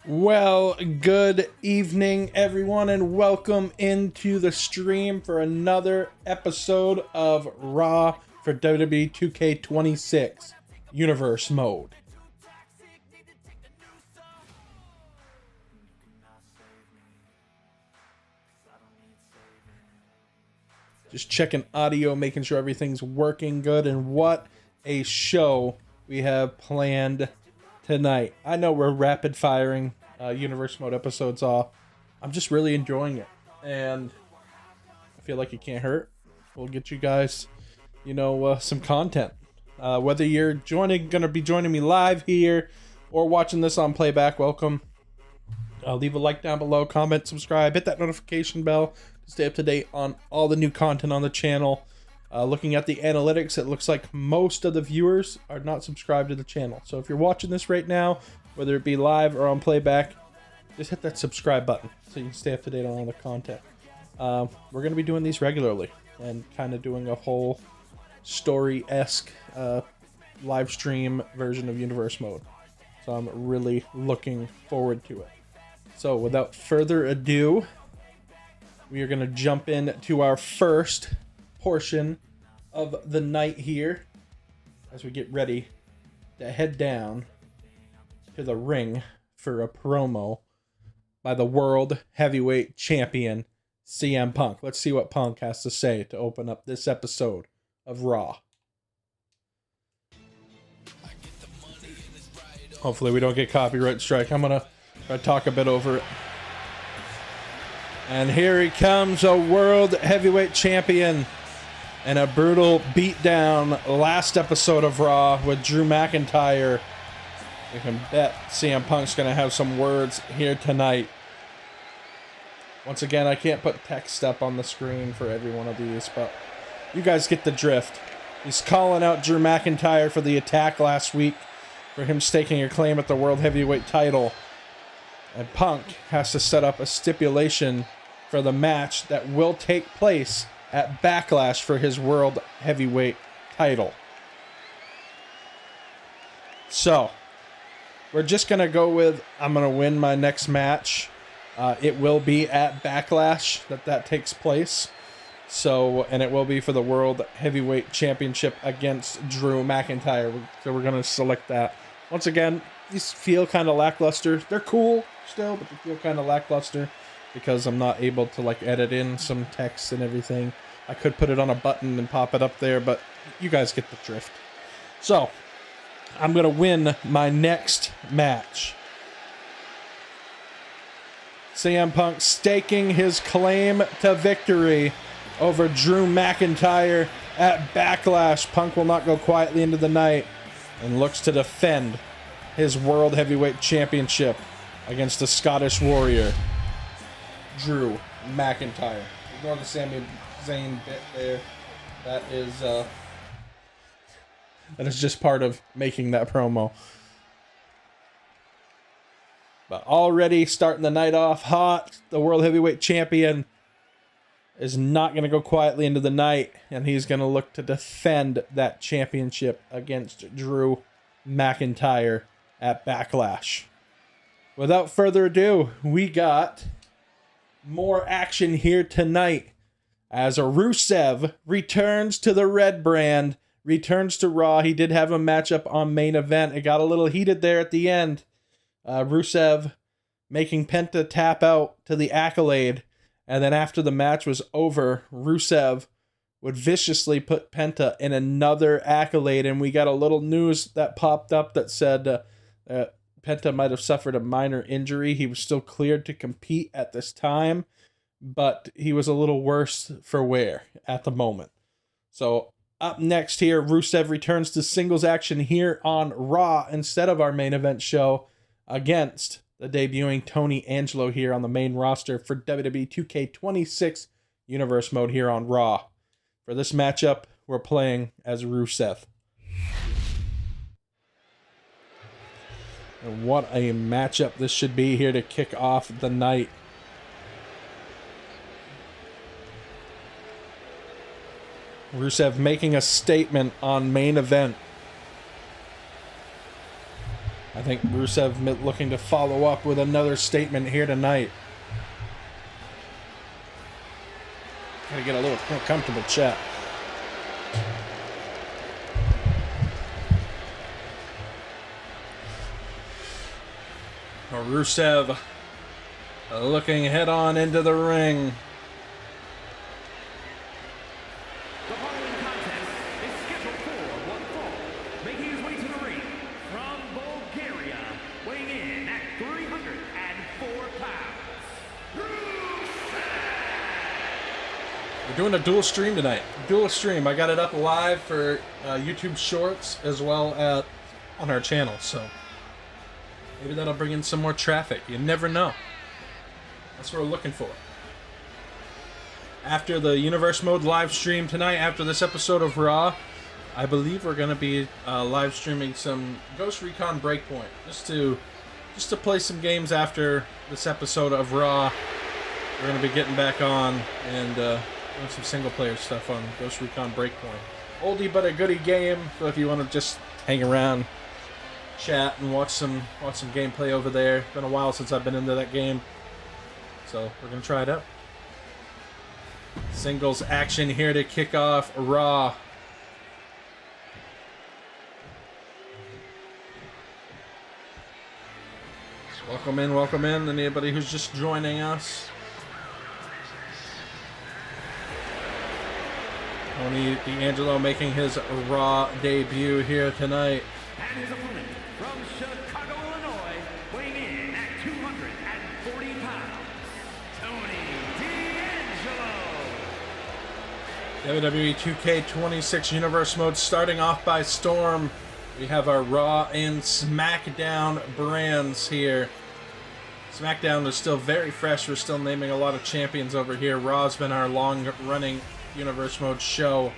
Well, good evening, everyone, and welcome into the stream for another episode of Raw for WWE 2K26 Universe Mode. Just checking audio, making sure everything's working good, and what a show we have planned tonight. I know we're rapid firing Universe Mode episodes off. I'm just really enjoying it, and I feel like it can't hurt. We'll get you guys, some content. Whether you're gonna be joining me live here or watching this on playback, welcome. Leave a like down below, comment, subscribe, hit that notification bell to stay up to date on all the new content on the channel. Looking at the analytics, it looks like most of the viewers are not subscribed to the channel. So if you're watching this right now, whether it be live or on playback, just hit that subscribe button so you can stay up to date on all the content. We're going to be doing these regularly and kind of doing a whole story-esque live stream version of Universe Mode. So I'm really looking forward to it. So without further ado, we are going to jump into our first portion of the night here as we get ready to head down to the ring for a promo by the World Heavyweight Champion CM Punk. Let's see what Punk has to say to open up this episode of Raw. Hopefully we don't get copyright strike. I'm gonna try to talk a bit over it. And here he comes, a World Heavyweight Champion. And a brutal beatdown last episode of Raw with Drew McIntyre. You can bet CM Punk's going to have some words here tonight. Once again, I can't put text up on the screen for every one of these, but you guys get the drift. He's calling out Drew McIntyre for the attack last week, for him staking a claim at the World Heavyweight title. And Punk has to set up a stipulation for the match that will take place at Backlash for his World Heavyweight title. So, we're just going to go with, I'm going to win my next match. It will be at Backlash that takes place. So, and it will be for the World Heavyweight Championship against Drew McIntyre. So we're going to select that. Once again, these feel kind of lackluster. They're cool still, but they feel kind of lackluster, because I'm not able to edit in some text and everything. I could put it on a button and pop it up there, but you guys get the drift. So, I'm going to win my next match. CM Punk staking his claim to victory over Drew McIntyre at Backlash. Punk will not go quietly into the night and looks to defend his World Heavyweight Championship against the Scottish Warrior, Drew McIntyre. Ignore the Sami Zayn bit there. That is just part of making that promo. But already starting the night off hot, the World Heavyweight Champion is not going to go quietly into the night, and he's going to look to defend that championship against Drew McIntyre at Backlash. Without further ado, we got more action here tonight as a Rusev returns to the red brand, returns to Raw. He did have a matchup on main event. It got a little heated there at the end. Rusev making Penta tap out to the Accolade, and then after the match was over, Rusev would viciously put Penta in another Accolade, and we got a little news that popped up that said Penta might have suffered a minor injury. He was still cleared to compete at this time, but he was a little worse for wear at the moment. So up next here, Rusev returns to singles action here on Raw instead of our main event show against the debuting Tony Angelo here on the main roster for WWE 2K26 Universe Mode here on Raw. For this matchup, we're playing as Rusev. And what a matchup this should be here to kick off the night. Rusev making a statement on main event. I think Rusev looking to follow up with another statement here tonight. Gotta get a little more comfortable, chat. Rusev looking head on into the ring. The following contest is scheduled for one fall. Making his way to the ring from Bulgaria, weighing in at 304 pounds. We're doing a dual stream tonight. Dual stream. I got it up live for YouTube Shorts as well as on our channel. So maybe that'll bring in some more traffic. You never know. That's what we're looking for. After the Universe Mode live stream tonight, after this episode of Raw, I believe we're going to be live streaming some Ghost Recon Breakpoint. Just to play some games after this episode of Raw. We're going to be getting back on and doing some single player stuff on Ghost Recon Breakpoint. Oldie but a goodie game, so if you want to just hang around, chat, and watch some gameplay over there. Been a while since I've been into that game, so we're going to try it out. Singles action here to kick off Raw. Welcome in, anybody who's just joining us. Tony D'Angelo making his Raw debut here tonight. And his opponent from Chicago, Illinois, weighing in at 240 pounds, Tony D'Angelo. WWE 2K26 Universe Mode starting off by storm. We have our Raw and SmackDown brands here. SmackDown is still very fresh. We're still naming a lot of champions over here. Raw's been our long-running Universe Mode show,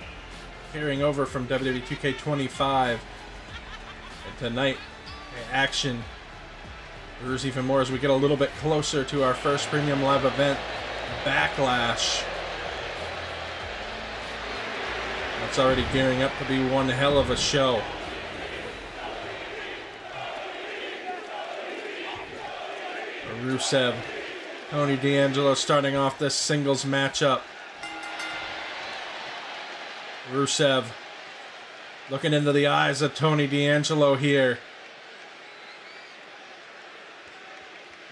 carrying over from WWE 2K25. And tonight, action there's even more as we get a little bit closer to our first premium live event, Backlash. That's already gearing up to be one hell of a show. Rusev, Tony D'Angelo starting off this singles matchup. Rusev looking into the eyes of Tony D'Angelo here.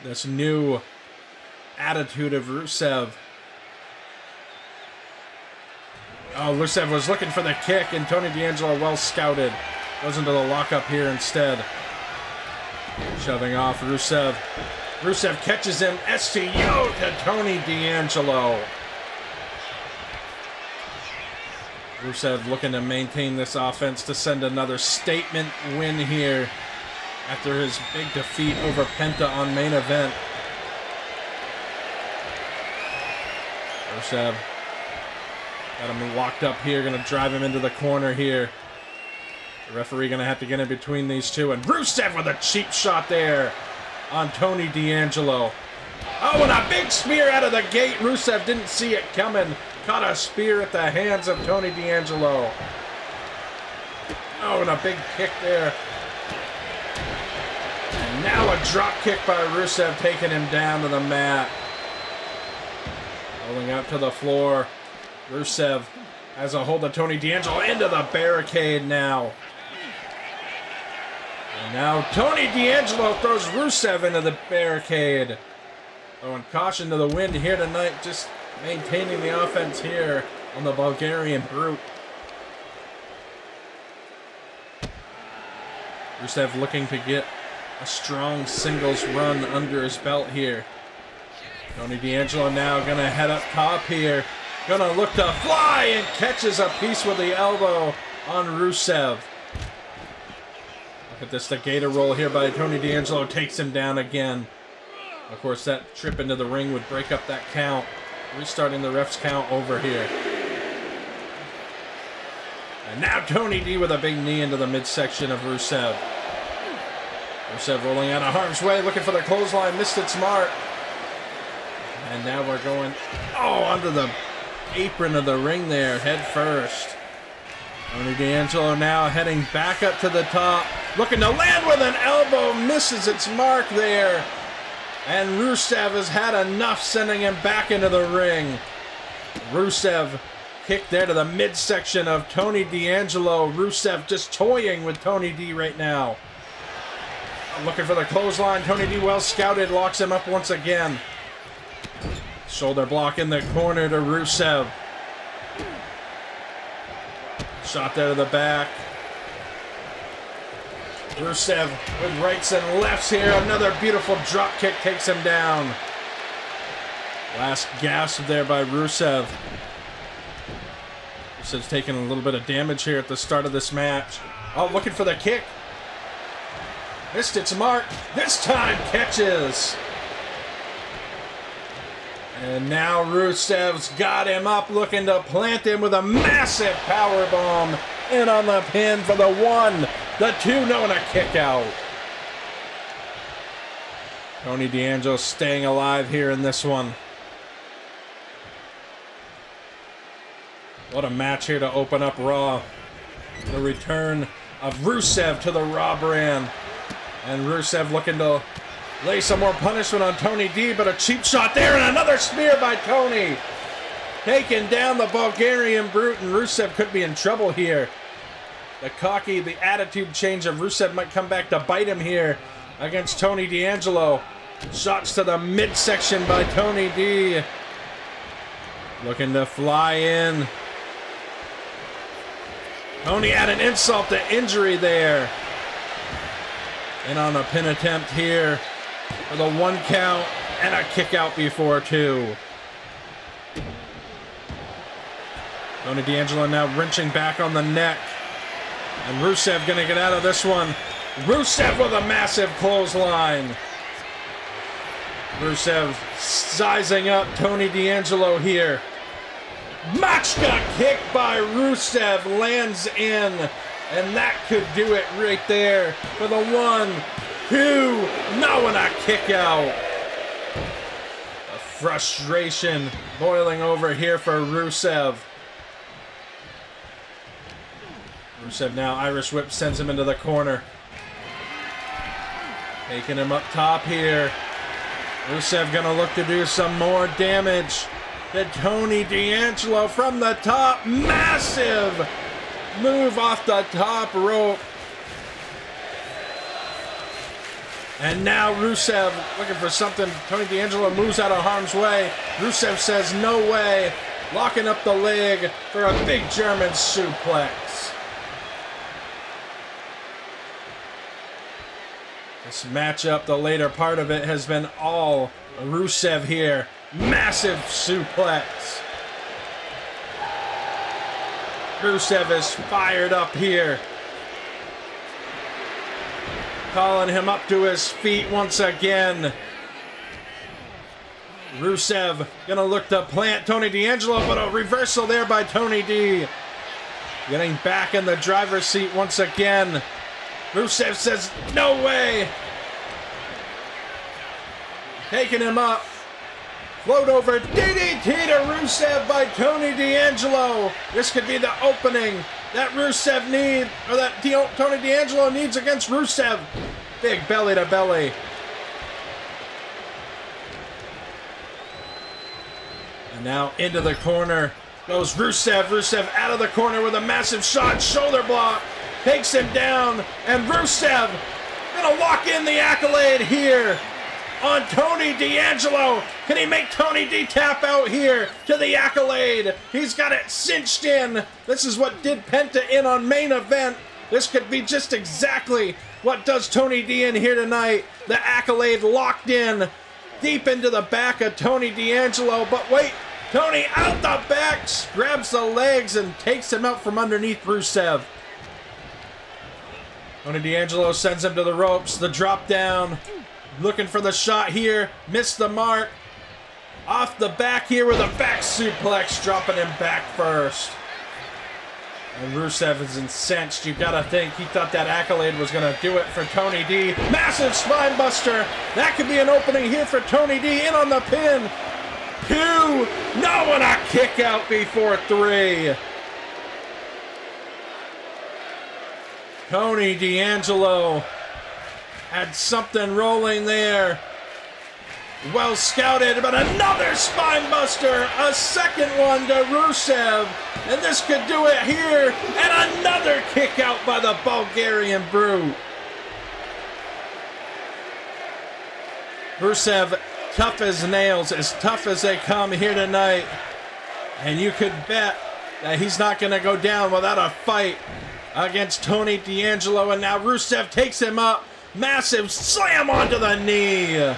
This new attitude of Rusev. Oh, Rusev was looking for the kick, and Tony D'Angelo well scouted. Goes into the lockup here instead. Shoving off Rusev. Rusev catches him. STO to Tony D'Angelo. Rusev looking to maintain this offense to send another statement win here after his big defeat over Penta on main event. Rusev got him locked up here, gonna drive him into the corner here. The referee gonna have to get in between these two, and Rusev with a cheap shot there on Tony D'Angelo. Oh, and a big spear out of the gate. Rusev didn't see it coming. Caught a spear at the hands of Tony D'Angelo. Oh, and a big kick there. And now a drop kick by Rusev, taking him down to the mat. Rolling out to the floor. Rusev has a hold of Tony D'Angelo into the barricade now. And now Tony D'Angelo throws Rusev into the barricade. Throwing caution to the wind here tonight, just maintaining the offense here on the Bulgarian Brute. Rusev looking to get a strong singles run under his belt here. Tony D'Angelo now gonna head up top here. Gonna look to fly and catches a piece with the elbow on Rusev. Look at this, the gator roll here by Tony D'Angelo takes him down again. Of course, that trip into the ring would break up that count. Restarting the ref's count over here. And now Tony D with a big knee into the midsection of Rusev. Rusev rolling out of harm's way, looking for the clothesline, missed its mark. And now we're going, under the apron of the ring there, head first. Tony D'Angelo now heading back up to the top. looking to land with an elbow, misses its mark there. And Rusev has had enough, sending him back into the ring. Rusev kick there to the midsection of Tony D'Angelo. Rusev just toying with Tony D right now. Looking for the clothesline. Tony D, well scouted, locks him up once again. Shoulder block in the corner to Rusev. Shot there to the back. Rusev with rights and lefts here. Another beautiful drop kick takes him down. Last gasp there by Rusev. Rusev's taking a little bit of damage here at the start of this match. Oh, looking for the kick. Missed its mark. This time catches. And now Rusev's got him up, looking to plant him with a massive powerbomb. In on the pin for the 1, the 2, no, and a kick out. Tony D'Angelo staying alive here in this one. What a match here to open up Raw. The return of Rusev to the Raw brand. And Rusev looking to lay some more punishment on Tony D, but a cheap shot there and another spear by Tony. Taking down the Bulgarian Brute, and Rusev could be in trouble here. The attitude change of Rusev might come back to bite him here against Tony D'Angelo. Shots to the midsection by Tony D. Looking to fly in. Tony had an insult to injury there. In on a pin attempt here for the 1 count and a kick out before 2. Tony D'Angelo now wrenching back on the neck. And Rusev gonna get out of this one. Rusev with a massive clothesline. Rusev sizing up Tony D'Angelo here. Machka kick by Rusev lands in. And that could do it right there for the 1, 2, no, and a kick out. A frustration boiling over here for Rusev. Rusev now Irish whip sends him into the corner. Taking him up top here. Rusev gonna look to do some more damage to Tony D'Angelo from the top. Massive move off the top rope. And now Rusev looking for something. Tony D'Angelo moves out of harm's way. Rusev says no way. Locking up the leg for a big German suplex. This matchup, the later part of it, has been all Rusev here. Massive suplex. Rusev is fired up here. Calling him up to his feet once again. Rusev gonna look to plant Tony D'Angelo, but a reversal there by Tony D. Getting back in the driver's seat once again. Rusev says, no way. Taking him up. Float over DDT to Rusev by Tony D'Angelo. This could be the opening that Rusev needs, or that Tony D'Angelo needs against Rusev. Big belly to belly. And now into the corner goes Rusev. Rusev out of the corner with a massive shot. Shoulder block. Takes him down. And Rusev gonna lock in the accolade here on Tony D'Angelo. Can he make Tony D tap out here to the accolade? He's got it cinched in. This is what did Penta in on main event. This could be just exactly what does Tony D in here tonight. The accolade locked in deep into the back of Tony D'Angelo. But wait, Tony out the back, grabs the legs and takes him out from underneath Rusev. Tony D'Angelo sends him to the ropes. The drop down. Looking for the shot here. Missed the mark. Off the back here with a back suplex. Dropping him back first. And Rusev is incensed. You gotta think he thought that accolade was gonna do it for Tony D. Massive spine buster. That could be an opening here for Tony D. In on the pin. 2. No, and a kick out before 3. Tony D'Angelo had something rolling there. Well scouted, but another spine buster. A second one to Rusev. And this could do it here. And another kick out by the Bulgarian Brute. Rusev, tough as nails, as tough as they come here tonight. And you could bet that he's not going to go down without a fight against Tony D'Angelo. And now Rusev takes him up. Massive slam onto the knee.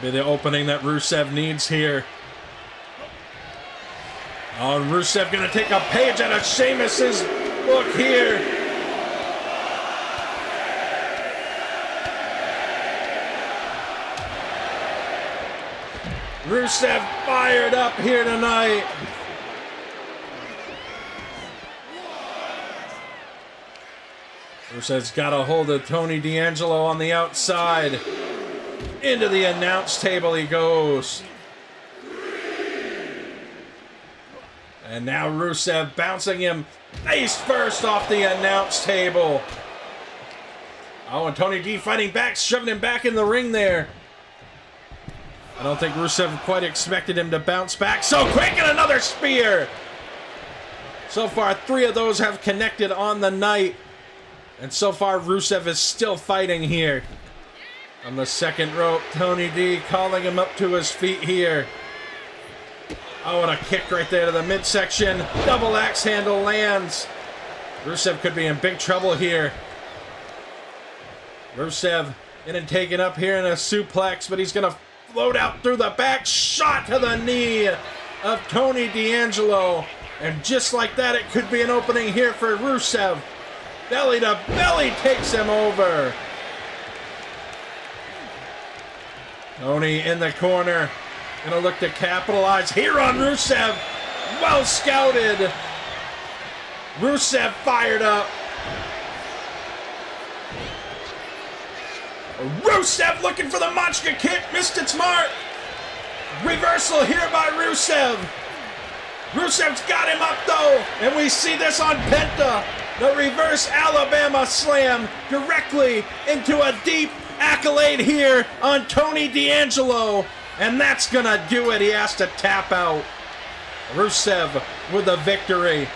That'll be the opening that Rusev needs here. Oh, and Rusev going to take a page out of Sheamus's book here. Rusev fired up here tonight. Rusev's got a hold of Tony D'Angelo on the outside. Into the announce table he goes. And now Rusev bouncing him face first off the announce table. Oh, and Tony D fighting back, shoving him back in the ring there. I don't think Rusev quite expected him to bounce back so quick, and another spear. So far, 3 of those have connected on the night. And so far, Rusev is still fighting here. On the second rope, Tony D calling him up to his feet here. Oh, and a kick right there to the midsection. Double axe handle lands. Rusev could be in big trouble here. Rusev getting taken up here in a suplex, but he's going to float out through the back. Shot to the knee of Tony D'Angelo. And just like that, it could be an opening here for Rusev. Belly to belly takes him over. Tony in the corner. Gonna look to capitalize here on Rusev. Well scouted. Rusev fired up. Rusev looking for the Machka kick. Missed its mark. Reversal here by Rusev. Rusev's got him up though. And we see this on Penta. The reverse Alabama slam directly into a deep accolade here on Tony D'Angelo. And that's gonna do it. He has to tap out. Rusev with the victory.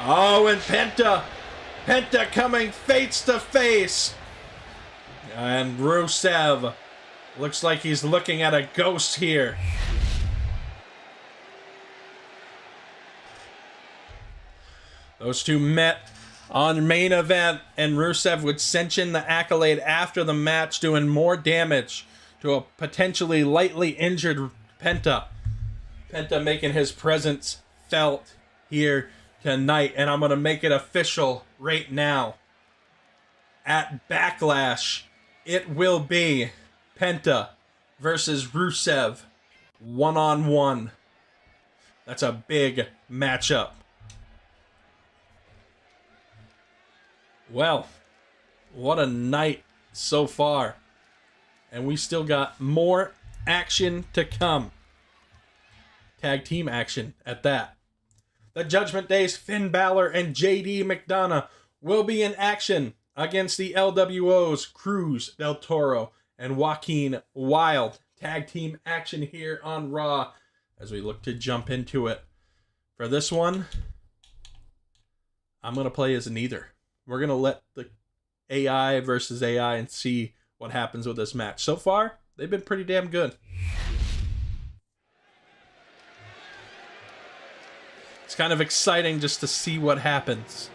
Oh, and Penta coming face to face. And Rusev looks like he's looking at a ghost here. Those two met on main event, and Rusev would cinch in the accolade after the match, doing more damage to a potentially lightly injured Penta. Penta making his presence felt here tonight, and I'm going to make it official right now. At Backlash, it will be Penta versus Rusev one-on-one. That's a big matchup. Well, what a night so far. And we still got more action to come. Tag team action at that. The Judgment Day's Finn Balor and JD McDonough will be in action against the LWO's Cruz Del Toro and Joaquin Wilde. Tag team action here on Raw as we look to jump into it. For this one, I'm going to play as neither. We're going to let the AI versus AI and see what happens with this match. So far, they've been pretty damn good. It's kind of exciting just to see what happens.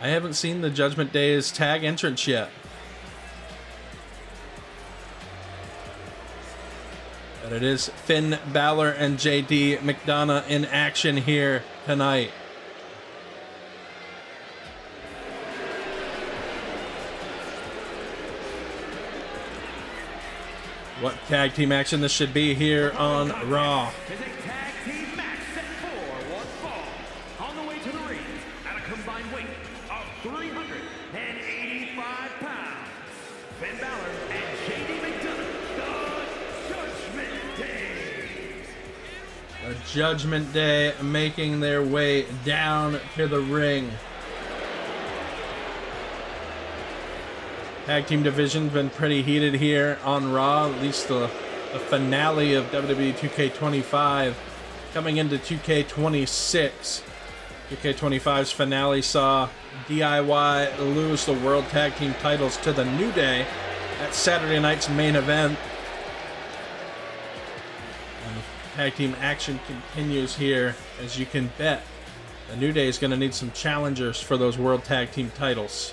I haven't seen the Judgment Day's tag entrance yet. But it is Finn Balor and JD McDonough in action here tonight. What tag team action this should be here on Raw. Is a tag team match set for one fall. On the way to the ring at a combined weight of 385 pounds. Finn Balor and JD McDonough, the Judgment Day. The Judgment Day making their way down to the ring. Tag team division's been pretty heated here on Raw, at least the finale of WWE 2K25 coming into 2K26. 2K25's finale saw DIY lose the World Tag Team titles to the New Day at Saturday night's main event. And tag team action continues here, as you can bet. The New Day is going to need some challengers for those World Tag Team titles.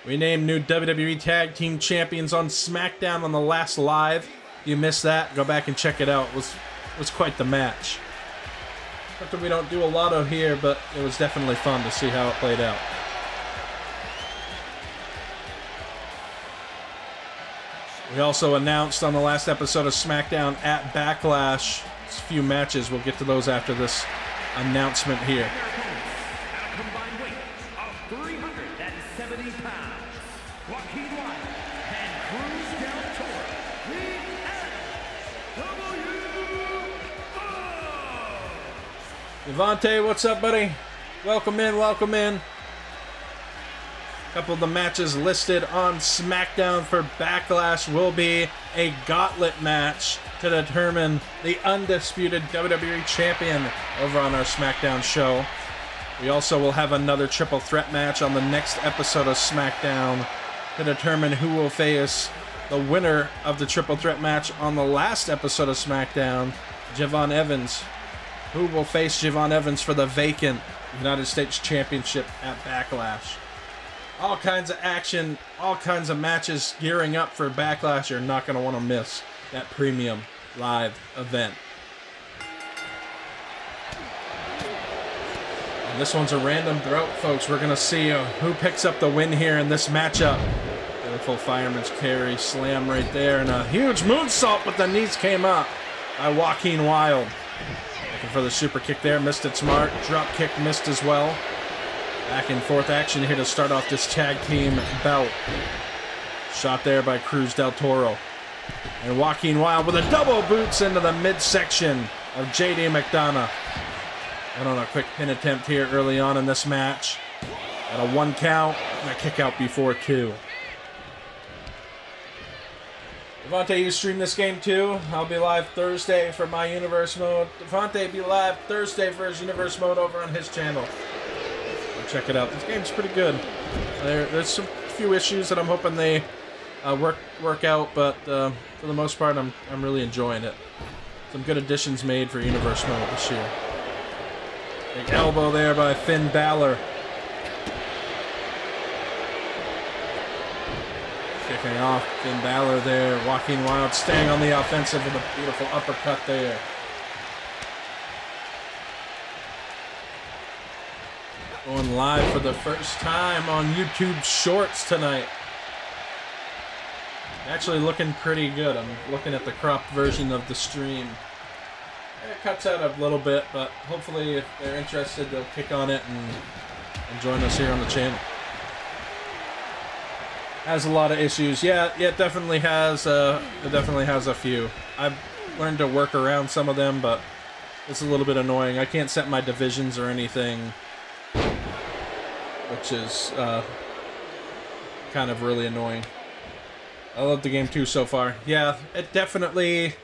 We named new WWE Tag Team Champions on SmackDown on the last live. If you missed that, go back and check it out. It was quite the match. Something we don't do a lot of here, but it was definitely fun to see how it played out. We also announced on the last episode of SmackDown at Backlash, a few matches. We'll get to those after this announcement here. At a combined weight of 370 pounds, Joaquin Wilde and Cruz del Toro, the Devontae, what's up, buddy? Welcome in, welcome in. Couple of the matches listed on SmackDown for Backlash will be a gauntlet match to determine the undisputed WWE Champion over on our SmackDown show. We also will have another triple threat match on the next episode of SmackDown to determine who will face the winner of the triple threat match on the last episode of SmackDown, Javon Evans. Who will face Javon Evans for the vacant United States Championship at Backlash. All kinds of action, all kinds of matches gearing up for Backlash. You're not going to want to miss that premium live event. And this one's a random throat, folks. We're going to see who picks up the win here in this matchup. Beautiful fireman's carry, slam right there, and a huge moonsault, but the knees came up by Joaquin Wilde. Looking for the super kick there, missed it smart. Drop kick missed as well. Back and forth action here to start off this tag team bout. Shot there by Cruz del Toro. And Joaquin Wilde with a double boots into the midsection of JD McDonough. And on a quick pin attempt here early on in this match. At a 1 count and a kick out before 2. Devontae, you stream this game too. I'll be live Thursday for my Universe mode. Devontae be live Thursday for his Universe mode over on his channel. Check it out. This game's pretty good. There's some few issues that I'm hoping they work out, but for the most part, I'm really enjoying it. Some good additions made for Universe mode this year. Big elbow there by Finn Balor. Kicking off Finn Balor there. Joaquin Wilde staying on the offensive with a beautiful uppercut there. Going live for the first time on YouTube Shorts tonight. Actually looking pretty good. I'm looking at the cropped version of the stream. It cuts out a little bit, but hopefully if they're interested, they'll kick on it and join us here on the channel. Has a lot of issues. Yeah, it definitely has. It definitely has a few. I've learned to work around some of them, but it's a little bit annoying. I can't set my divisions or anything, which is kind of really annoying. I love the game too so far. Yeah, it definitely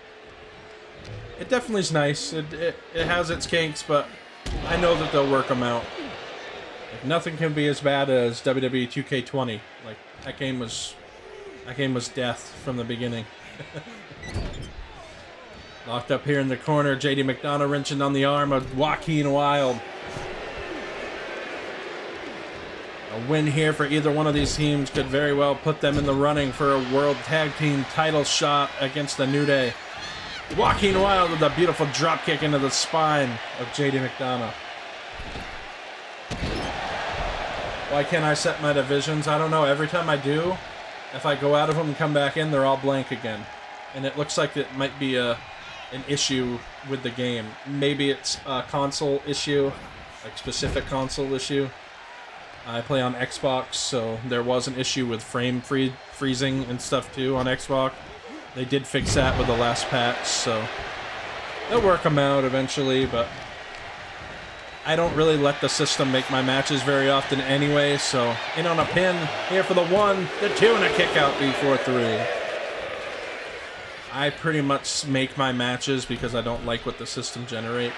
is nice. It has its kinks, but I know that they'll work them out. Like, nothing can be as bad as WWE 2K20. Like, that game was death from the beginning. Locked up here in the corner, JD McDonough wrenching on the arm of Joaquin Wilde. A win here for either one of these teams could very well put them in the running for a World Tag Team title shot against the New Day. Joaquin Wilde with a beautiful drop kick into the spine of JD McDonough. Why can't I set my divisions? I don't know. Every time I do, if I go out of them and come back in, they're all blank again. And it looks like it might be an issue with the game. Maybe it's a console issue, like specific console issue. I play on Xbox, so there was an issue with frame freezing and stuff too on Xbox. They did fix that with the last patch, so They'll work them out eventually, but I don't really let the system make my matches very often anyway, so in on a pin, here for the 1, the 2, and a kick out before 3. I pretty much make my matches because I don't like what the system generates.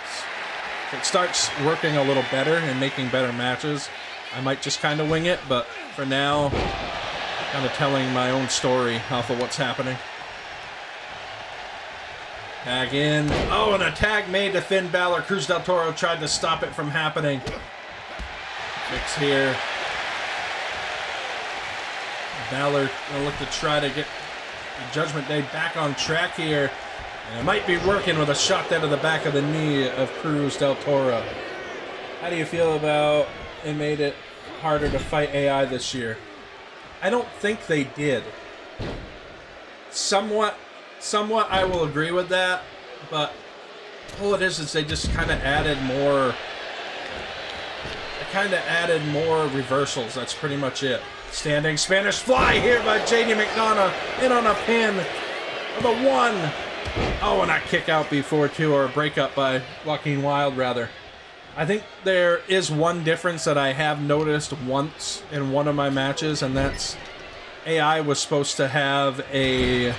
If it starts working a little better and making better matches, I might just kind of wing it, but for now, kind of telling my own story off of what's happening. Tag in. Oh, and a tag made to Finn Balor. Cruz del Toro tried to stop it from happening. Fix here. Balor gonna look to try to get the Judgment Day back on track here. And it might be working with a shot down to the back of the knee of Cruz del Toro. How do you feel about they made it harder to fight AI this year? I don't think they did. Somewhat I will agree with that, but all it is they just kind of added more. They kind of added more reversals. That's pretty much it. Standing Spanish fly here by JD McDonough, in on a pin for the 1. Oh, and a kick out before 2, or a breakup by Joaquin Wilde rather. I think there is one difference that I have noticed once in one of my matches, and that's AI was supposed to have a.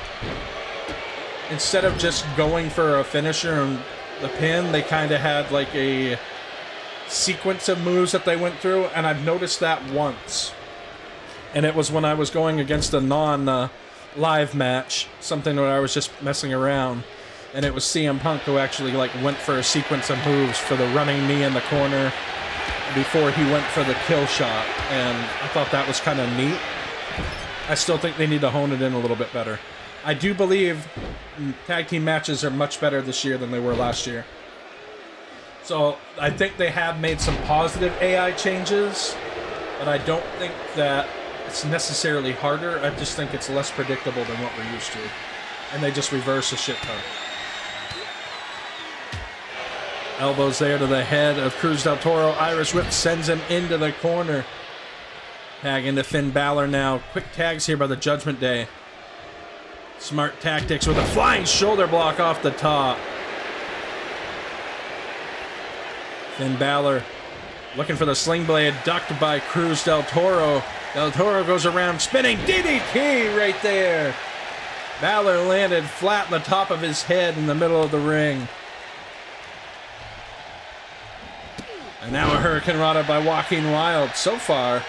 Instead of just going for a finisher and the pin, they kind of had like a sequence of moves that they went through, and I've noticed that once. And it was when I was going against a non-live match, something where I was just messing around, and it was CM Punk who actually like went for a sequence of moves for the running knee in the corner before he went for the kill shot, and I thought that was kind of neat. I still think they need to hone it in a little bit better. I do believe tag team matches are much better this year than they were last year. So I think they have made some positive AI changes, but I don't think that it's necessarily harder. I just think it's less predictable than what we're used to. And they just reverse a shit ton. Elbows there to the head of Cruz del Toro. Irish whip sends him into the corner. Tag into Finn Balor now. Quick tags here by the Judgment Day. Smart tactics with a flying shoulder block off the top. Finn Balor looking for the sling blade, ducked by Cruz del Toro. Del Toro goes around, spinning DDT right there. Balor landed flat on the top of his head in the middle of the ring. And now a Hurricane Rana by Joaquin Wilde. So far,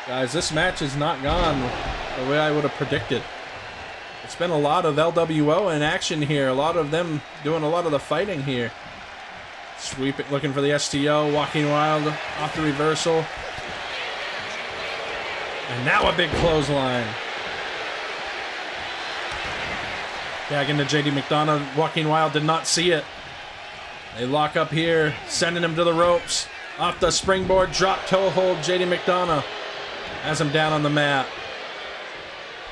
guys, this match has not gone the way I would have predicted. It's been a lot of LWO in action here. A lot of them doing a lot of the fighting here. Sweeping, looking for the STO. Joaquin Wilde off the reversal. And now a big clothesline. Tag into JD McDonough. Joaquin Wilde did not see it. They lock up here, sending him to the ropes. Off the springboard, drop toe hold. JD McDonough has him down on the mat.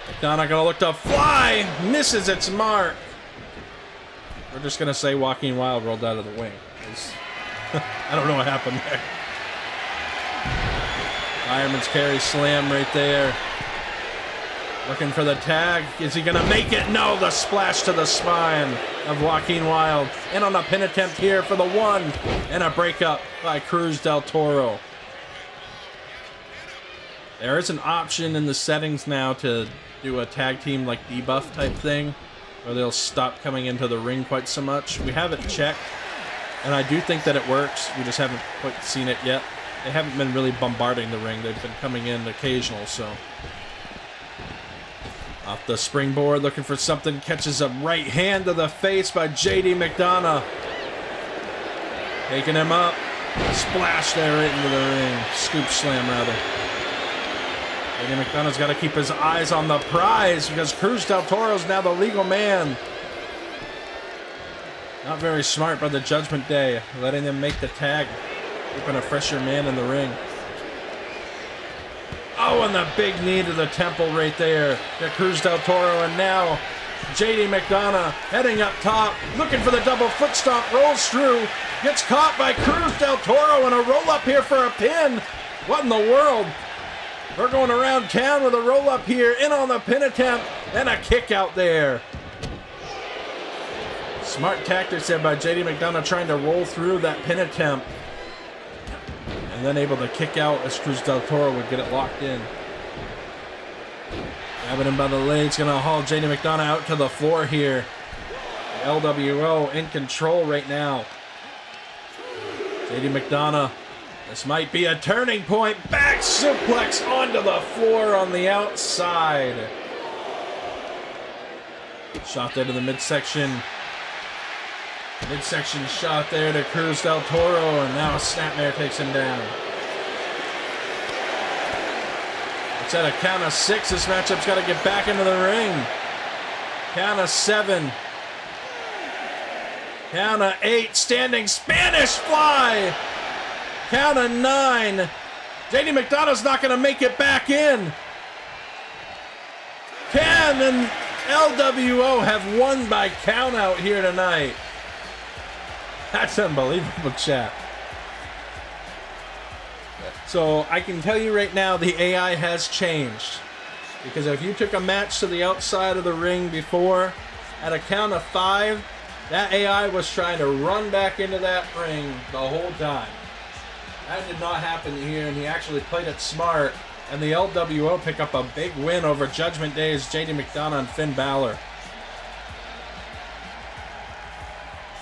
McDonough gonna look to fly, misses its mark. We're just gonna say Joaquin Wilde rolled out of the wing. I don't know what happened there. Fireman's carry slam right there. Looking for the tag. Is he gonna make it? No, the splash to the spine of Joaquin Wilde. And on a pin attempt here for the 1, and a breakup by Cruz del Toro. There is an option in the settings now to do a tag team like debuff type thing, where they'll stop coming into the ring quite so much. We have it checked, and I do think that it works. We just haven't quite seen it yet. They haven't been really bombarding the ring. They've been coming in occasional, so. Off the springboard, looking for something, catches a right hand to the face by JD McDonough. Taking him up. Splash there right into the ring. Scoop slam, rather. JD McDonough's got to keep his eyes on the prize because Cruz del Toro's now the legal man. Not very smart by the Judgment Day, letting them make the tag. Keeping a fresher man in the ring. Oh, and the big knee to the temple right there to Cruz del Toro, and now JD McDonough heading up top, looking for the double foot stomp, rolls through, gets caught by Cruz del Toro, and a roll up here for a pin. What in the world? We're going around town with a roll up here, in on the pin attempt, and a kick out there. Smart tactics there by JD McDonough, trying to roll through that pin attempt. And then able to kick out as Cruz del Toro would get it locked in. Grabbing him by the legs, going to haul JD McDonough out to the floor here. The LWO in control right now. JD McDonough, this might be a turning point. Back suplex onto the floor on the outside. Shot there to the midsection. Midsection shot there to Cruz del Toro, and now a snapmare takes him down. It's at a count of 6. This matchup's got to get back into the ring. Count of 7. Count of 8. Standing Spanish fly. Count of 9. JD McDonough's not going to make it back in. Can and LWO have won by count out here tonight. That's unbelievable, chat. So I can tell you right now, the AI has changed. Because if you took a match to the outside of the ring before, at a count of 5, that AI was trying to run back into that ring the whole time. That did not happen here, and he actually played it smart. And the LWO pick up a big win over Judgment Day's JD McDonough and Finn Balor.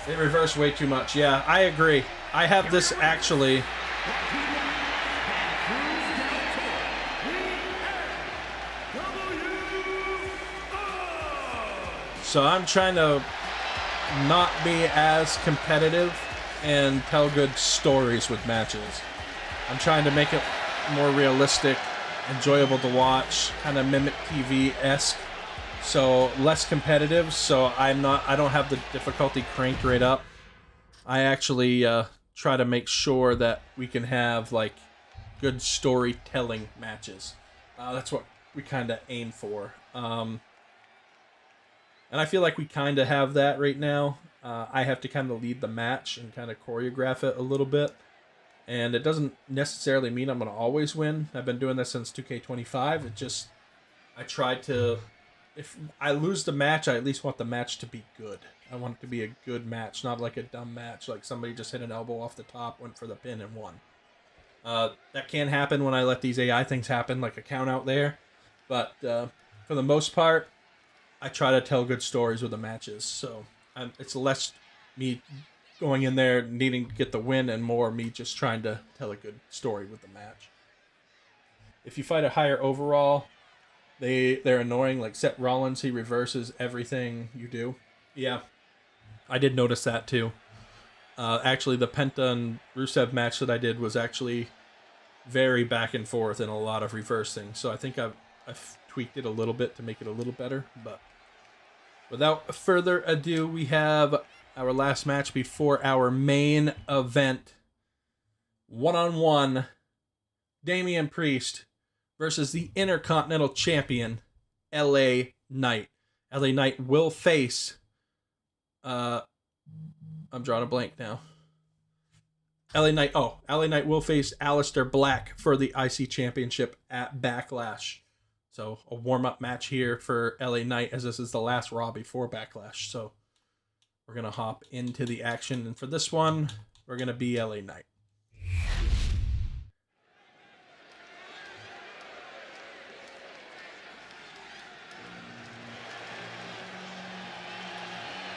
They reverse way too much. Yeah, I agree. I have this actually. So I'm trying to not be as competitive and tell good stories with matches. I'm trying to make it more realistic, enjoyable to watch, kind of mimic TV-esque. So less competitive, so I don't have the difficulty cranked right up. I actually try to make sure that we can have like good storytelling matches. That's what we kind of aim for. And I feel like we kind of have that right now. I have to kind of lead the match and kind of choreograph it a little bit. And it doesn't necessarily mean I'm going to always win. I've been doing this since 2K25. It just, I try to, if I lose the match, I at least want the match to be good. I want it to be a good match, not like a dumb match, like somebody just hit an elbow off the top, went for the pin and won. That can happen when I let these AI things happen, like a count out there. But for the most part, I try to tell good stories with the matches. So it's less me going in there needing to get the win and more me just trying to tell a good story with the match. If you fight a higher overall, they're annoying. Like Seth Rollins, he reverses everything you do. Yeah, I did notice that too. Actually, the Penta and Rusev match that I did was actually very back and forth and a lot of reversing. So I think I've tweaked it a little bit to make it a little better. But without further ado, we have our last match before our main event. One-on-one, Damian Priest versus the Intercontinental Champion, LA Knight. LA Knight will face... I'm drawing a blank now. LA Knight will face Aleister Black for the IC Championship at Backlash. So a warm-up match here for LA Knight, as this is the last Raw before Backlash. So we're going to hop into the action. And for this one, we're going to be LA Knight.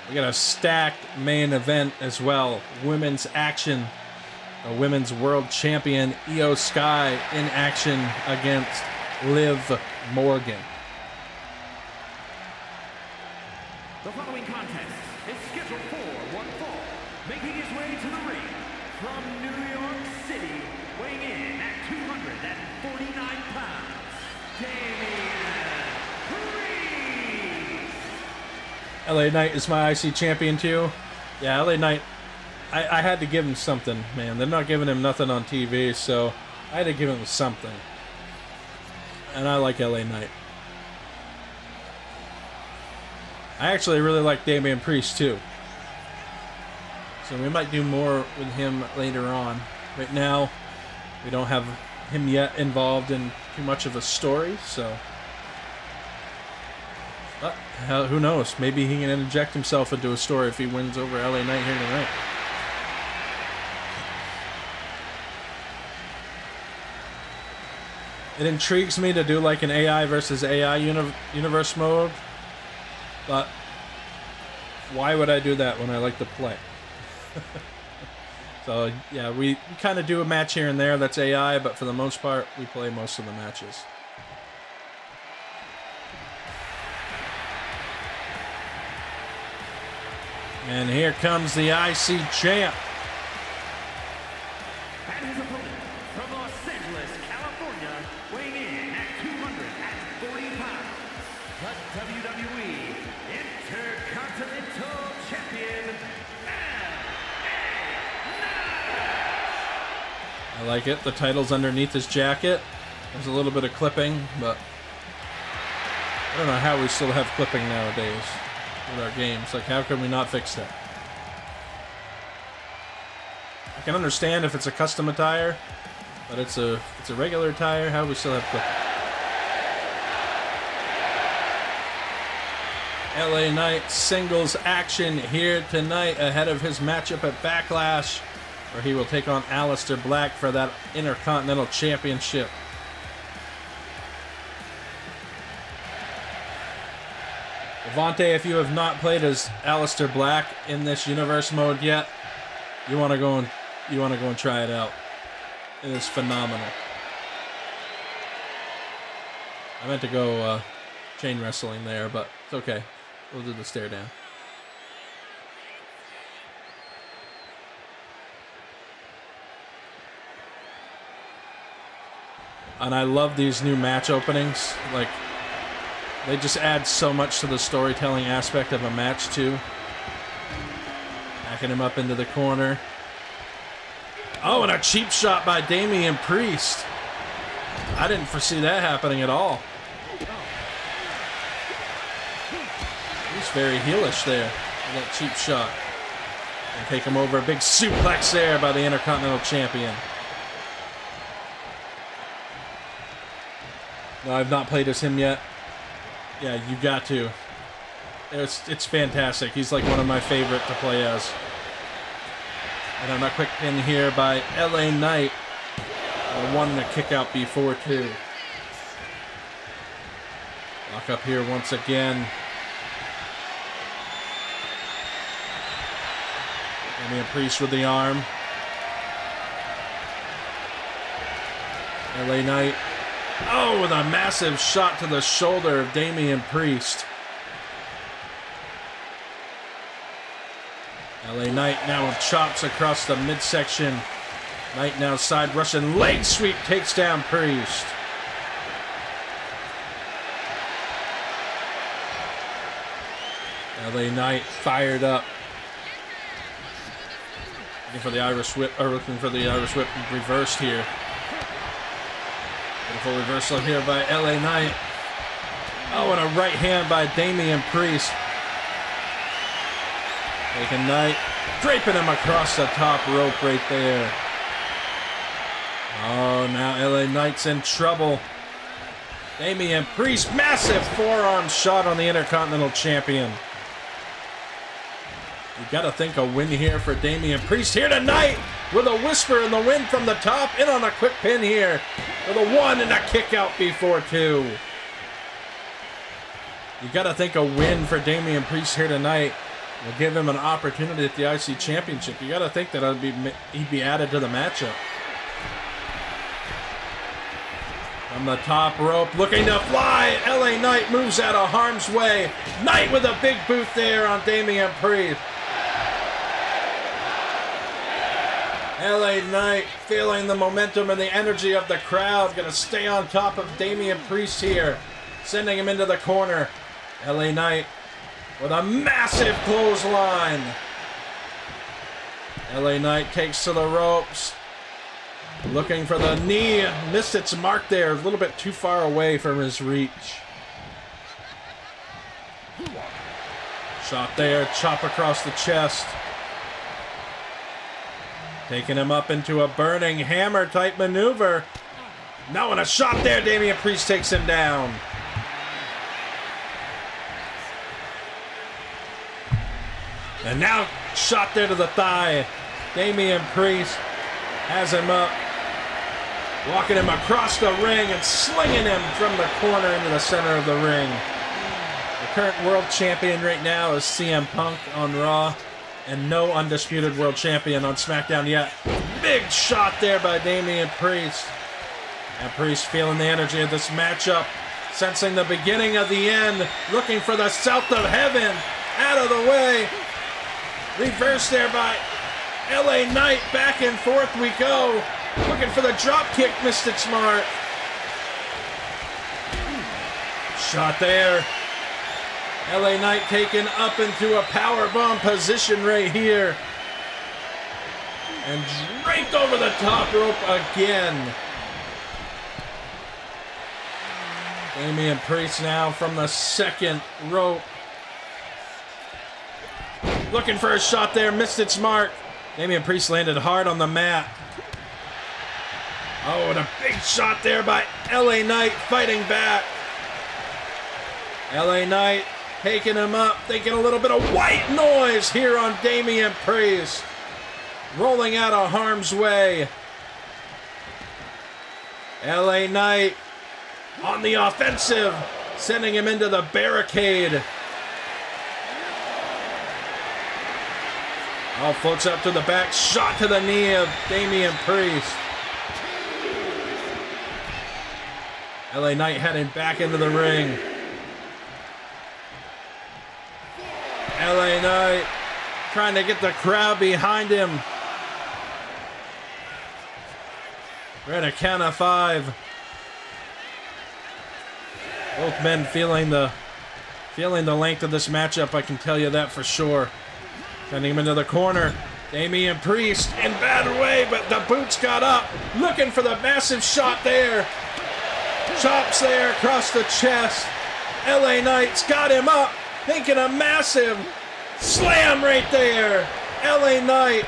We got a stacked main event as well. Women's action. The Women's World Champion Io Sky in action against Liv Morgan. The following contest is scheduled for one fall. Making his way to the ring from New York City, weighing in at 249 pounds, Damian Priest. LA Knight is my IC champion too. Yeah, LA Knight, I had to give him something, man. They're not giving him nothing on TV, so I had to give him something. And I like LA Knight. I actually really like Damian Priest too. So we might do more with him later on. Right now, we don't have him yet involved in too much of a story, so... But Hell, who knows? Maybe he can inject himself into a story if he wins over LA Knight here tonight. It intrigues me to do like an AI versus AI universe mode, but why would I do that when I like to play? So yeah, we kind of do a match here and there that's AI, but for the most part, we play most of the matches. And here comes the IC champ. And his opponent from Los Angeles, California, weighing in at 240 pounds, the WWE Intercontinental Champion, I like it. The title's underneath his jacket. There's a little bit of clipping, but I don't know how we still have clipping nowadays with our games. Like, how can we not fix that? I can understand if it's a custom attire, but it's a regular attire. How do we still have clipping? LA Knight singles action here tonight ahead of his matchup at Backlash, where he will take on Aleister Black for that Intercontinental Championship. Devontae, if you have not played as Aleister Black in this universe mode yet, you want to go and try it out. It is phenomenal. I meant to go chain wrestling there, but it's okay. We'll do the stare down. And I love these new match openings. Like, they just add so much to the storytelling aspect of a match, too. Backing him up into the corner. Oh, and a cheap shot by Damian Priest. I didn't foresee that happening at all. He's very heelish there with that cheap shot. And take him over. A big suplex there by the Intercontinental Champion. No, I've not played as him yet. Yeah, you got to. It's fantastic. He's like one of my favorite to play as. And on a quick pin here by LA Knight. One to kick out before two. Lock up here once again. Damian Priest with the arm. LA Knight. Oh, with a massive shot to the shoulder of Damian Priest. LA Knight now with chops across the midsection. Knight now side Russian leg sweep takes down Priest. LA Knight fired up. Looking for the Irish whip, or looking for the Irish whip reversed here. Beautiful reversal here by LA Knight. Oh, and a right hand by Damian Priest. Taking Knight, draping him across the top rope right there. Oh, now LA Knight's in trouble. Damian Priest, massive forearm shot on the Intercontinental Champion. You gotta think a win here for Damian Priest here tonight with a whisper in the wind from the top. In on a quick pin here with a one and a kick out before two. You gotta think a win for Damian Priest here tonight will give him an opportunity at the IC Championship. You gotta think that he'd be added to the matchup. From the top rope, looking to fly. LA Knight moves out of harm's way. Knight with a big boot there on Damian Priest. LA Knight feeling the momentum and the energy of the crowd. Gonna stay on top of Damian Priest here. Sending him into the corner. LA Knight with a massive clothesline. LA Knight takes to the ropes. Looking for the knee. Missed its mark there. A little bit too far away from his reach. Shot there. Chop across the chest. Taking him up into a burning hammer type maneuver. No, and a shot there. Damian Priest takes him down. And now shot there to the thigh. Damian Priest has him up, walking him across the ring and slinging him from the corner into the center of the ring. The current world champion right now is CM Punk on Raw, and no undisputed world champion on SmackDown yet. Big shot there by Damian Priest. And Priest feeling the energy of this matchup, sensing the beginning of the end, looking for the south of heaven. Out of the way. Reverse there by LA Knight. Back and forth we go. Looking for the drop kick, missed it smart. Shot there. LA Knight taken up into a powerbomb position right here. And draped over the top rope again. Damian Priest now from the second rope. Looking for a shot there, missed its mark. Damian Priest landed hard on the mat. Oh, and a big shot there by LA Knight fighting back. LA Knight taking him up, thinking a little bit of white noise here on Damian Priest. Rolling out of harm's way. LA Knight on the offensive, sending him into the barricade. Oh, floats up to the back, shot to the knee of Damian Priest. LA Knight heading back into the ring. LA Knight trying to get the crowd behind him. We're at a count of 5. Both men feeling the length of this matchup, I can tell you that for sure. Sending him into the corner. Damian Priest in bad way, but the boots got up. Looking for the massive shot there. Chops there across the chest. LA Knight's got him up. Thinking a massive slam right there. LA Knight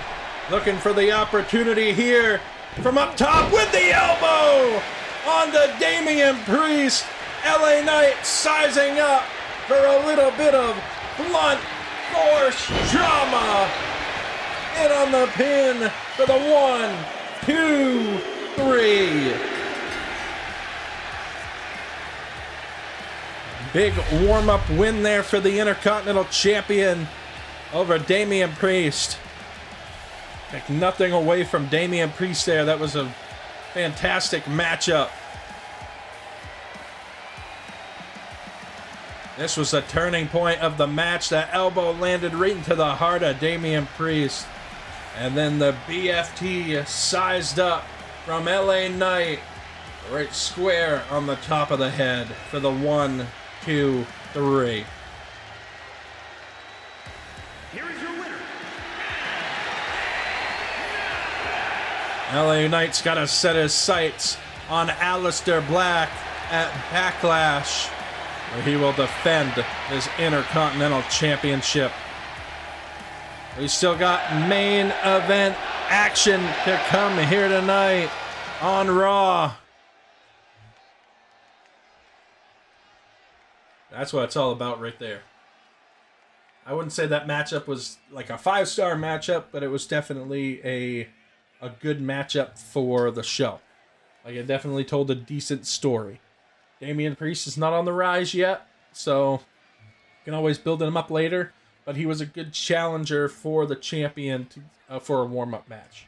looking for the opportunity here. From up top with the elbow. On to Damian Priest. LA Knight sizing up for a little bit of blunt force drama. In on the pin for the 1, 2, 3. Big warm-up win there for the Intercontinental Champion over Damian Priest. Take nothing away from Damian Priest there. That was a fantastic matchup. This was the turning point of the match. That elbow landed right into the heart of Damian Priest. And then the BFT sized up from LA Knight. Right square on the top of the head for the 1, 2, 3. Here is your winner. LA Knight's got to set his sights on Aleister Black at Backlash, where he will defend his Intercontinental Championship. We still got main event action to come here tonight on Raw. That's what it's all about right there. I wouldn't say that matchup was like a 5-star matchup, but it was definitely a good matchup for the show. Like, it definitely told a decent story. Damian Priest is not on the rise yet, so you can always build him up later, but he was a good challenger for the champion for a warm-up match.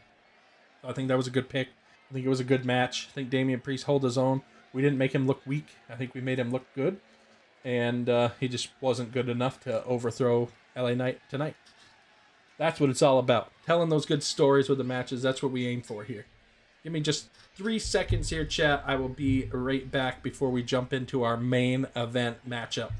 So I think that was a good pick. I think it was a good match. I think Damian Priest held his own. We didn't make him look weak. I think we made him look good. And he just wasn't good enough to overthrow LA Knight tonight. That's what it's all about. Telling those good stories with the matches. That's what we aim for here. Give me just 3 seconds here, chat. I will be right back before we jump into our main event matchup.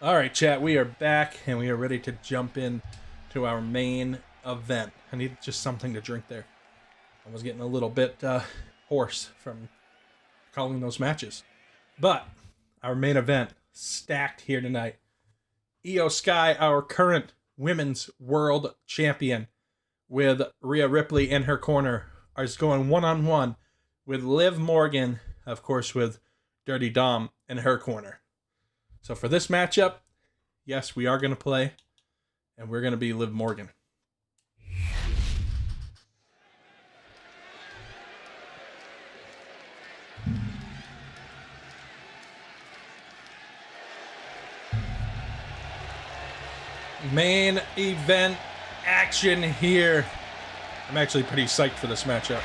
All right, chat, we are back, and we are ready to jump in to our main event. I need just something to drink there. I was getting a little bit hoarse from calling those matches. But our main event, stacked here tonight. Io Sky, our current women's world champion, with Rhea Ripley in her corner, is going one-on-one with Liv Morgan, of course, with Dirty Dom in her corner. So for this matchup, yes, we are going to play, and we're going to be Liv Morgan. Main event action here. I'm actually pretty psyched for this matchup.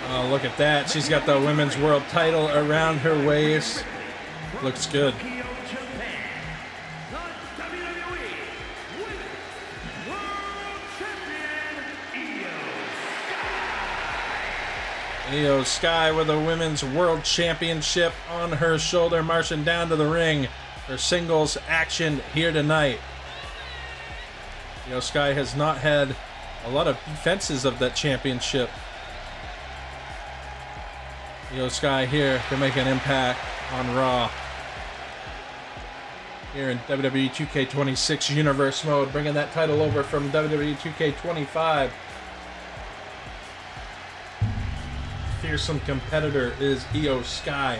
Oh, look at that. She's got the women's world title around her waist. Looks good. Io Sky with the Women's World Championship on her shoulder, marching down to the ring for singles action here tonight. Io Sky has not had a lot of defenses of that championship. Io Sky here to make an impact on Raw. Here in WWE 2K26 Universe mode, bringing that title over from WWE 2K25. Fearsome competitor is Io Sky.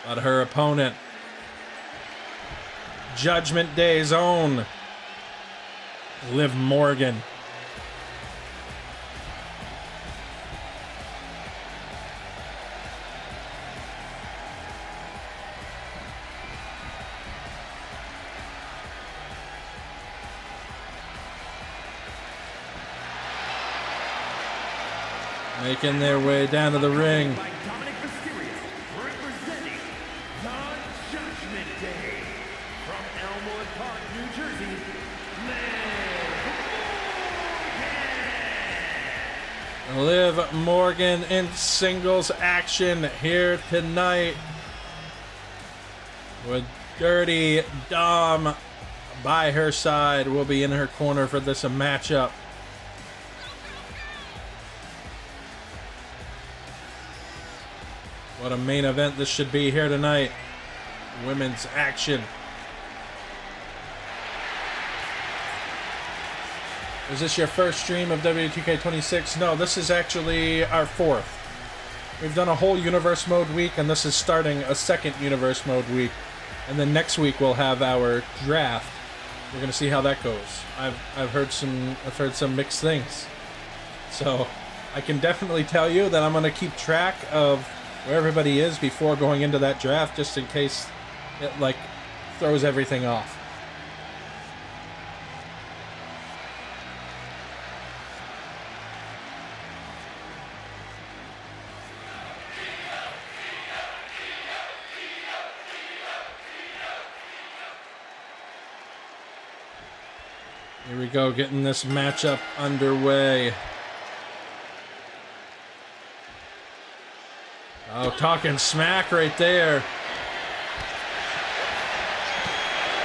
But her opponent, Judgment Day's own Liv Morgan. Making their way down to the ring. Representing the Judgment Day from Elmwood Park, New Jersey, Liv Morgan in singles action here tonight, with Dirty Dom by her side. Will be in her corner for this matchup. What a main event this should be here tonight. Women's action. Is this your first stream of WWE 2K26? No, this is actually our fourth. We've done a whole universe mode week, and this is starting a second universe mode week. And then next week we'll have our draft. We're gonna see how that goes. I've heard some mixed things. So I can definitely tell you that I'm gonna keep track of where everybody is before going into that draft, just in case it like throws everything off. Here we go, getting this matchup underway. Oh, talking smack right there.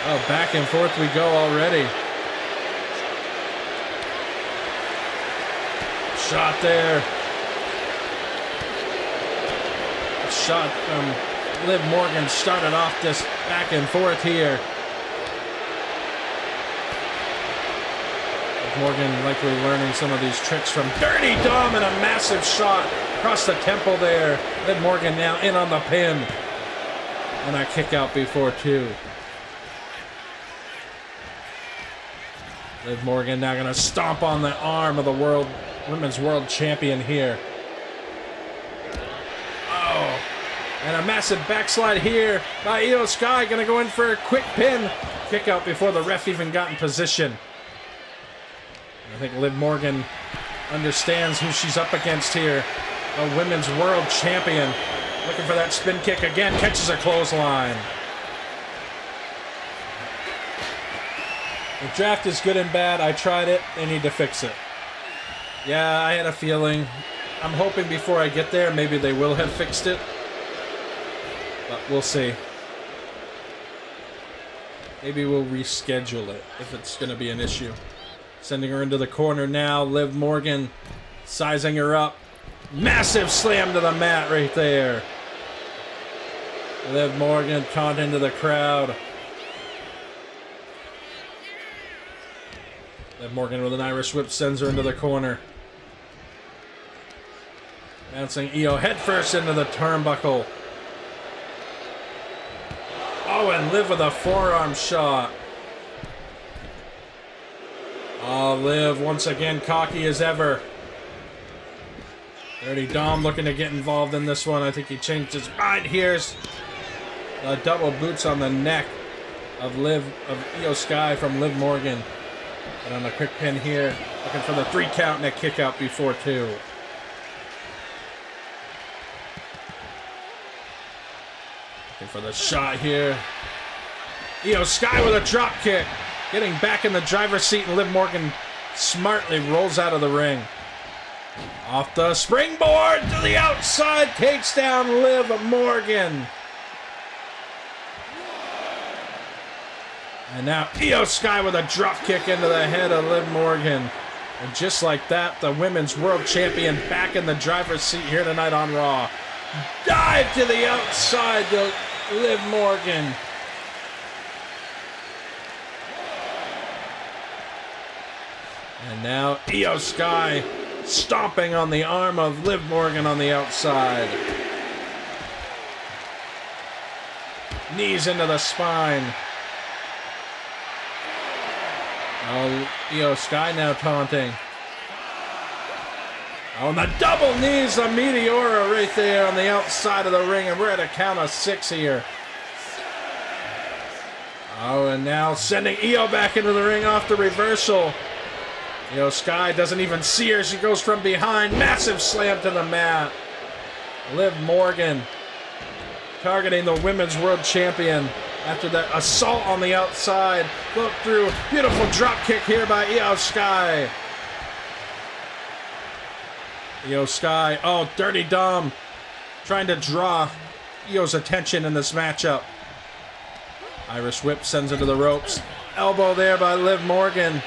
Oh, back and forth we go already. Shot there. Shot from Liv Morgan started off this back and forth here. Morgan likely learning some of these tricks from Dirty Dom, and a massive shot across the temple there. Liv Morgan now in on the pin. And a kick out before two. Liv Morgan now going to stomp on the arm of the women's world champion here. Oh, and a massive backslide here by Io Sky. Going to go in for a quick pin. Kick out before the ref even got in position. I think Liv Morgan understands who she's up against here. A women's world champion. Looking for that spin kick again. Catches a clothesline. The draft is good and bad. I tried it. They need to fix it. Yeah, I had a feeling. I'm hoping before I get there, maybe they will have fixed it. But we'll see. Maybe we'll reschedule it if it's going to be an issue. Sending her into the corner now. Liv Morgan sizing her up. Massive slam to the mat right there. Liv Morgan taunting to the crowd. Liv Morgan with an Irish whip sends her into the corner. Bouncing Io headfirst into the turnbuckle. Oh, and Liv with a forearm shot. Oh, Liv once again cocky as ever. Dirty Dom looking to get involved in this one. I think he changed his mind. Here's double boots on the neck of Io Sky from Liv Morgan. And on a quick pin here, looking for the 3 count and a kick out before 2. Looking for the shot here. Io Sky with a drop kick. Getting back in the driver's seat, and Liv Morgan smartly rolls out of the ring. Off the springboard to the outside, takes down Liv Morgan. And now Io Sky with a drop kick into the head of Liv Morgan. And just like that, the Women's World Champion back in the driver's seat here tonight on Raw. Dive to the outside to Liv Morgan. And now Io Sky stomping on the arm of Liv Morgan on the outside. Knees into the spine. Oh, Io Sky now taunting. Oh, and the double knees of Meteora right there on the outside of the ring, and we're at a count of 6 here. Oh, and now sending Io back into the ring off the reversal. Io Sky doesn't even see her. She goes from behind. Massive slam to the mat. Liv Morgan targeting the Women's World Champion after that assault on the outside. Look through. Beautiful drop kick here by Io Sky. Io Sky. Oh, Dirty Dom trying to draw Io's attention in this matchup. Irish whip sends her to the ropes. Elbow there by Liv Morgan.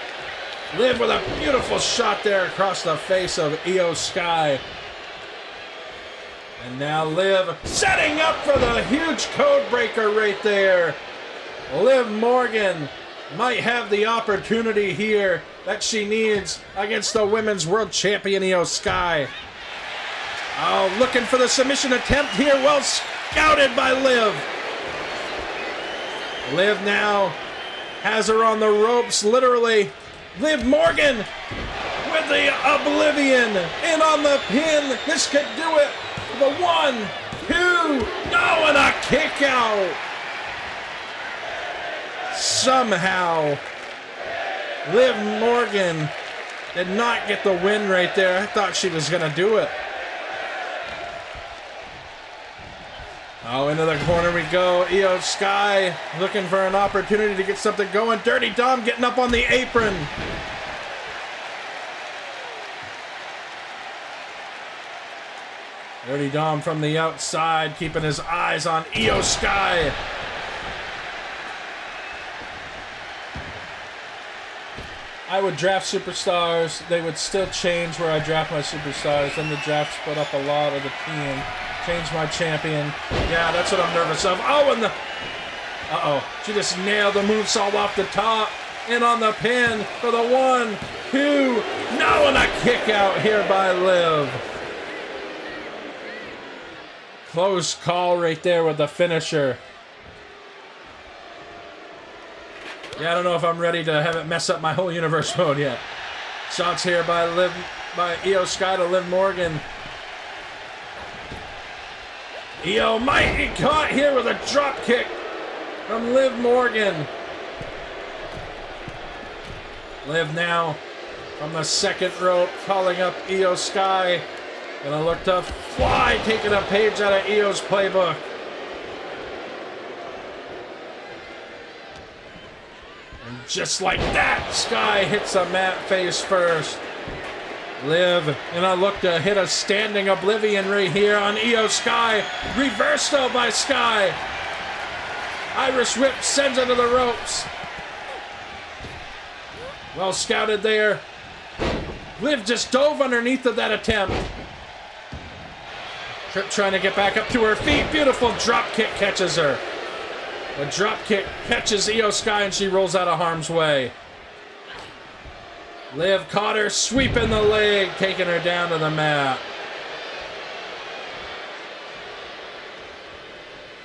Liv with a beautiful shot there across the face of Io Sky. And now Liv setting up for the huge code breaker right there. Liv Morgan might have the opportunity here that she needs against the Women's World Champion Io Sky. Oh, looking for the submission attempt here. Well scouted by Liv. Liv now has her on the ropes, literally. Liv Morgan with the Oblivion in on the pin. This could do it. The 1, 2, no, and a kick out. Somehow, Liv Morgan did not get the win right there. I thought she was going to do it. Oh, into the corner we go. Io Sky looking for an opportunity to get something going. Dirty Dom getting up on the apron. Dirty Dom from the outside, keeping his eyes on Io Sky. I would draft superstars. They would still change where I draft my superstars. Then the draft split up a lot of the team. Change my champion. Yeah, that's what I'm nervous of. Oh, and the... Uh-oh. She just nailed the moonsault off the top. In on the pin for the 1, 2... No, and a kick out here by Liv. Close call right there with the finisher. Yeah, I don't know if I'm ready to have it mess up my whole universe mode yet. Shots here by Io Sky to Liv Morgan. Io might be caught here with a drop kick from Liv Morgan. Liv now from the second rope, calling up Io Sky. Gonna look to fly, taking a page out of Io's playbook. And just like that, Sky hits a mat face first. Liv in a look to hit a standing oblivion right here on Io Sky. Reversal by Sky. Irish whip sends her to the ropes. Well scouted there. Liv just dove underneath of that attempt. Tripp trying to get back up to her feet. Beautiful drop kick catches her. The drop kick catches Io Sky and she rolls out of harm's way. Liv caught her, sweeping the leg, taking her down to the mat.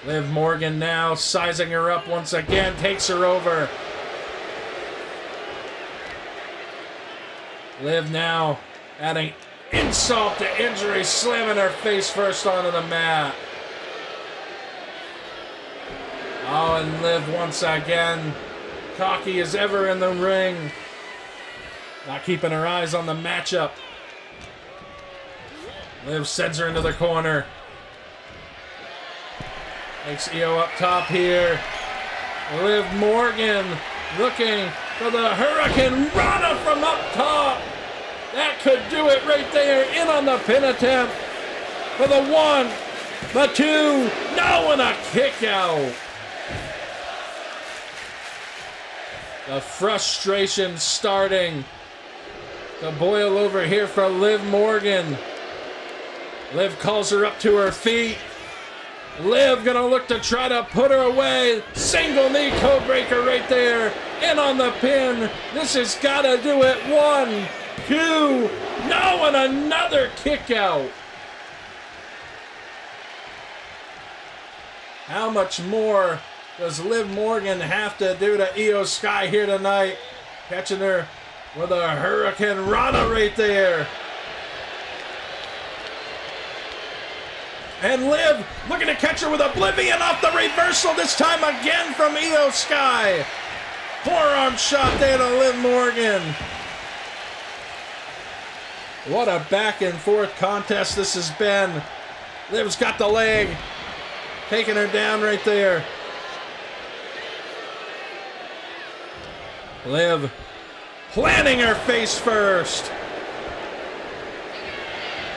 Liv Morgan now sizing her up once again, takes her over. Liv now adding insult to injury, slamming her face first onto the mat. Oh, and Liv once again, cocky as ever in the ring. Not keeping her eyes on the matchup. Liv sends her into the corner. Takes Io up top here. Liv Morgan looking for the Hurricane Rana from up top. That could do it right there. In on the pin attempt. For the 1, the 2, no, and a kick out. The frustration starting to boil over here for Liv Morgan. Liv calls her up to her feet. Liv gonna look to try to put her away. Single knee code breaker right there. In on the pin. This has gotta do it. 1, 2, no, and another kick out. How much more does Liv Morgan have to do to Io Sky here tonight? Catching her with a Hurricane Rana right there. And Liv looking to catch her with Oblivion off the reversal, this time again from Io Sky. Forearm shot there to Liv Morgan. What a back and forth contest this has been. Liv's got the leg, taking her down right there. Liv planting her face first.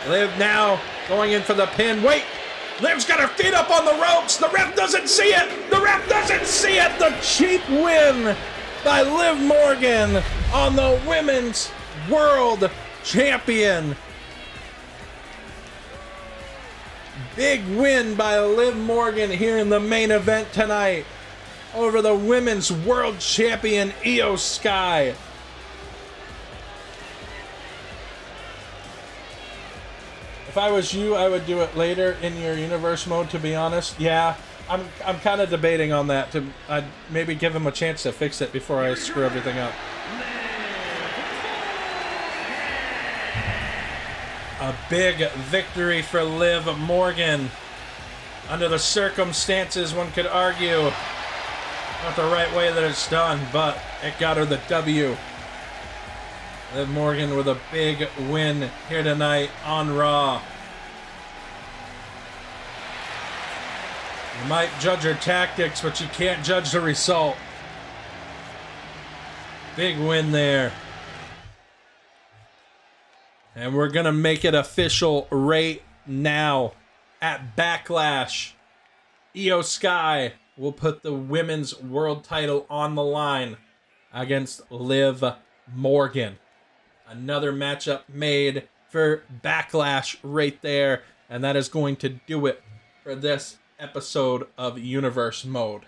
Liv now going in for the pin. Wait, Liv's got her feet up on the ropes. The ref doesn't see it. The ref doesn't see it. The cheap win by Liv Morgan on the Women's World Champion. Big win by Liv Morgan here in the main event tonight over the Women's World Champion Io Sky. If I was you, I would do it later in your universe mode, to be honest. Yeah, I'm kind of debating on that. I'd maybe give him a chance to fix it before I screw everything up. A big victory for Liv Morgan. Under the circumstances, one could argue not the right way that it's done, but it got her the W. Liv Morgan with a big win here tonight on Raw. You might judge her tactics, but you can't judge the result. Big win there. And we're going to make it official right now. At Backlash, Io Sky will put the Women's World title on the line against Liv Morgan. Another matchup made for Backlash right there. And that is going to do it for this episode of Universe Mode.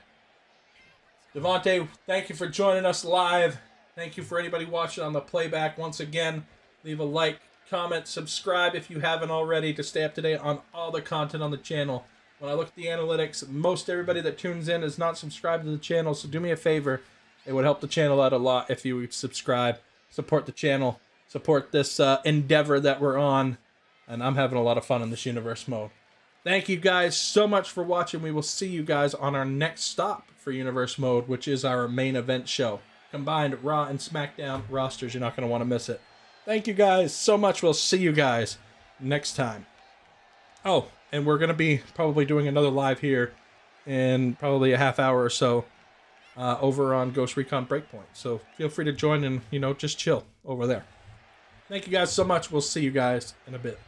Devontae, thank you for joining us live. Thank you for anybody watching on the playback. Once again, leave a like, comment, subscribe if you haven't already to stay up to date on all the content on the channel. When I look at the analytics, most everybody that tunes in is not subscribed to the channel, so do me a favor. It would help the channel out a lot if you would subscribe, support the channel, support this endeavor that we're on, and I'm having a lot of fun in this Universe Mode. Thank you guys so much for watching. We will see you guys on our next stop for Universe Mode, which is our main event show. Combined Raw and SmackDown rosters, you're not going to want to miss it. Thank you guys so much. We'll see you guys next time. Oh, and we're going to be probably doing another live here in probably a half hour or so over on Ghost Recon Breakpoint. So feel free to join and, just chill over there. Thank you guys so much. We'll see you guys in a bit.